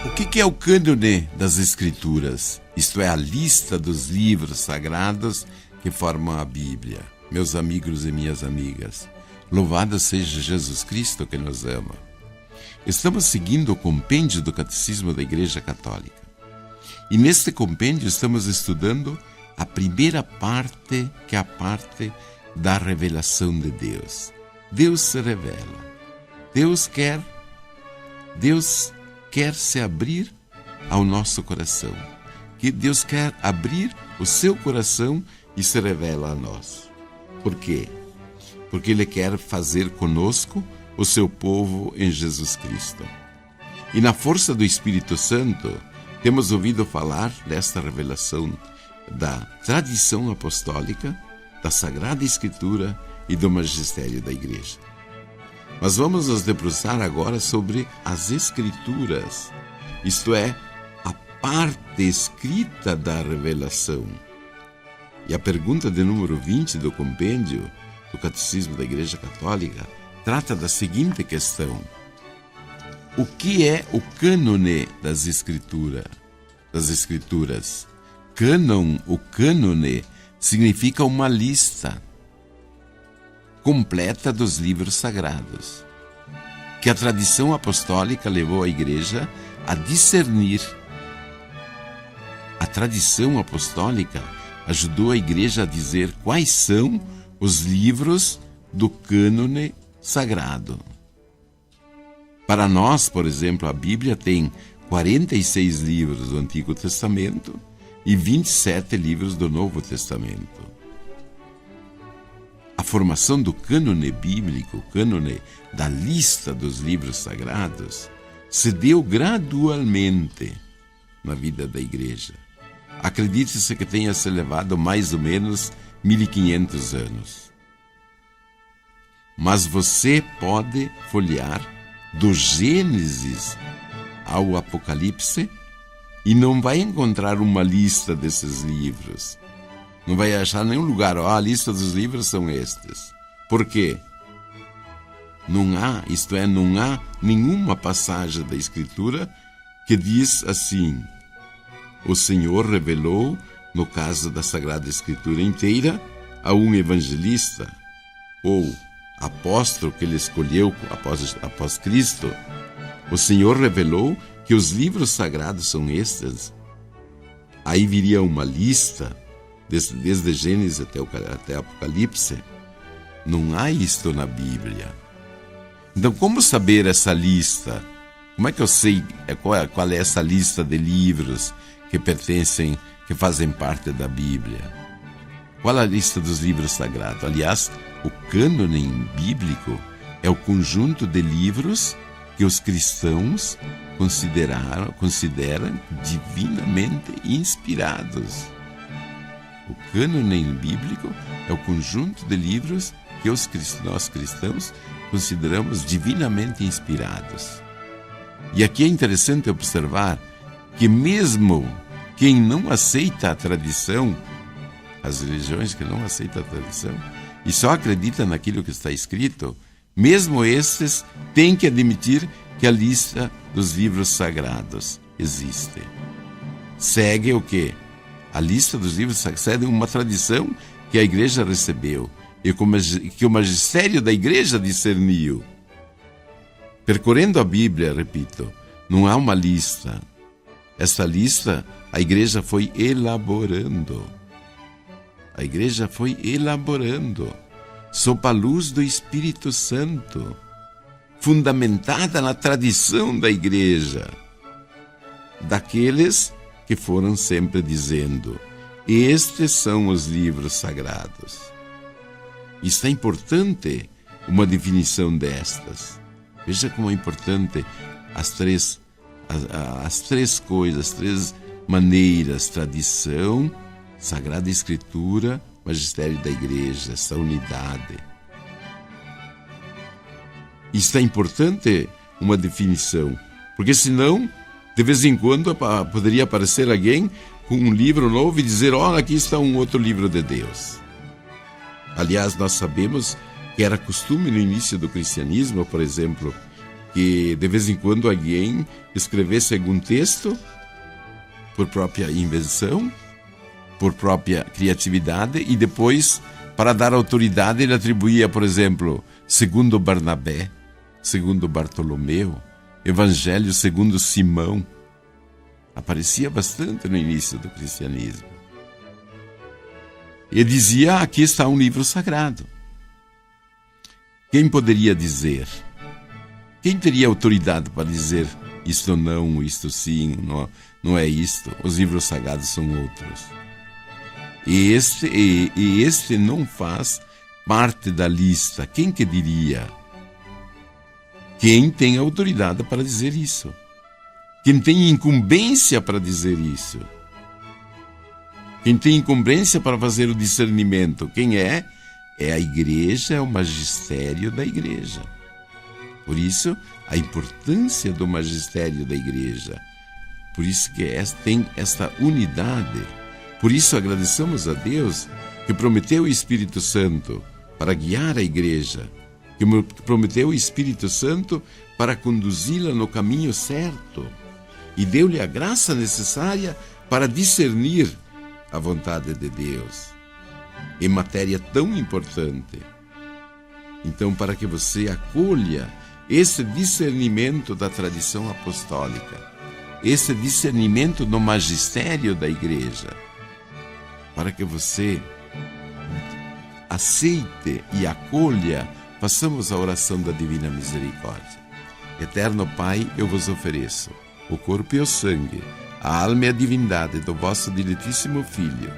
O que é o cânone das Escrituras? Isto é, a lista dos livros sagrados que formam a Bíblia. Meus amigos e minhas amigas, louvado seja Jesus Cristo que nos ama. Estamos seguindo o compêndio do Catecismo da Igreja Católica. E neste compêndio estamos estudando a primeira parte, que é a parte da revelação de Deus. Deus se revela. Deus quer se abrir ao nosso coração. Que Deus quer abrir o seu coração e se revela a nós. Por quê? Porque Ele quer fazer conosco o seu povo em Jesus Cristo. E na força do Espírito Santo, temos ouvido falar desta revelação da tradição apostólica, da Sagrada Escritura e do magistério da Igreja. Mas vamos nos debruçar agora sobre as Escrituras, isto é, a parte escrita da revelação. E a pergunta de número 20 do compêndio do Catecismo da Igreja Católica trata da seguinte questão: o que é o cânone das Escrituras? Cânon, o cânone, significa uma lista completa dos livros sagrados, que a tradição apostólica levou a Igreja a discernir. A tradição apostólica ajudou a Igreja a dizer quais são os livros do cânone sagrado. Para nós, por exemplo, a Bíblia tem 46 livros do Antigo Testamento e 27 livros do Novo Testamento. A formação do cânone bíblico, o cânone da lista dos livros sagrados, se deu gradualmente na vida da Igreja. Acredite-se que tenha se levado mais ou menos 1500 anos. Mas você pode folhear do Gênesis ao Apocalipse e não vai encontrar uma lista desses livros. Não vai achar nenhum lugar, a lista dos livros são estes. Por quê? Não há nenhuma passagem da Escritura que diz assim: o Senhor revelou, no caso da Sagrada Escritura inteira, a um evangelista ou apóstolo que ele escolheu após Cristo. O Senhor revelou que os livros sagrados são estes. Aí viria uma lista, desde Gênesis até Apocalipse. Não há isto na Bíblia. Então, como saber essa lista? Como é que eu sei qual é essa lista de livros que fazem parte da Bíblia? Qual a lista dos livros sagrados? Aliás, o cânone bíblico é o conjunto de livros que os cristãos consideram divinamente inspirados. O cânone bíblico é o conjunto de livros que nós cristãos consideramos divinamente inspirados. E aqui é interessante observar que mesmo quem não aceita a tradição, as religiões que não aceitam a tradição e só acreditam naquilo que está escrito, mesmo estes têm que admitir que a lista dos livros sagrados existe. Segue o quê? A lista dos livros sagrados segue uma tradição que a Igreja recebeu e que o magistério da Igreja discerniu. Percorrendo a Bíblia, repito, não há uma lista. Essa lista a Igreja foi elaborando. A Igreja foi elaborando sob a luz do Espírito Santo, fundamentada na tradição da Igreja, daqueles que foram sempre dizendo: estes são os livros sagrados. Isso é importante, uma definição destas. Veja como é importante as três coisas, as três maneiras: tradição, Sagrada Escritura, magistério da Igreja, essa unidade. Isso é importante, uma definição, porque senão, de vez em quando, poderia aparecer alguém com um livro novo e dizer: olha, aqui está um outro livro de Deus. Aliás, nós sabemos que era costume no início do cristianismo, por exemplo, que de vez em quando alguém escrevesse algum texto por própria invenção, por própria criatividade, e depois, para dar autoridade, ele atribuía, por exemplo, segundo Barnabé, segundo Bartolomeu, Evangelho segundo Simão. Aparecia bastante no início do cristianismo. E dizia, aqui está um livro sagrado. Quem poderia dizer? Quem teria autoridade para dizer isto não, isto sim, não é isto? Os livros sagrados são outros. E este não faz parte da lista. Quem que diria? Quem tem autoridade para dizer isso? Quem tem incumbência para dizer isso? Quem tem incumbência para fazer o discernimento? Quem é? É a igreja, é o magistério da igreja. Por isso, a importância do magistério da igreja. Por isso que tem esta unidade. Por isso agradecemos a Deus que prometeu o Espírito Santo para guiar a igreja, que prometeu o Espírito Santo para conduzi-la no caminho certo e deu-lhe a graça necessária para discernir a vontade de Deus em matéria tão importante. Então, para que você acolha esse discernimento da tradição apostólica, esse discernimento no magistério da igreja, para que você aceite e acolha, façamos a oração da Divina Misericórdia. Eterno Pai, eu vos ofereço o corpo e o sangue, a alma e a divindade do vosso diletíssimo Filho,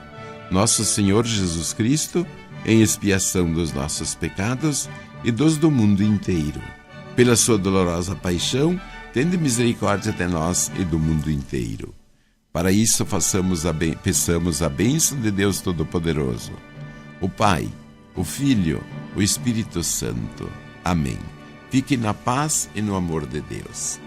nosso Senhor Jesus Cristo, em expiação dos nossos pecados e dos do mundo inteiro. Pela sua dolorosa paixão, tende misericórdia de nós e do mundo inteiro. Para isso, peçamos a bênção de Deus Todo-Poderoso, o Pai, o Filho, o Espírito Santo. Amém. Fique na paz e no amor de Deus.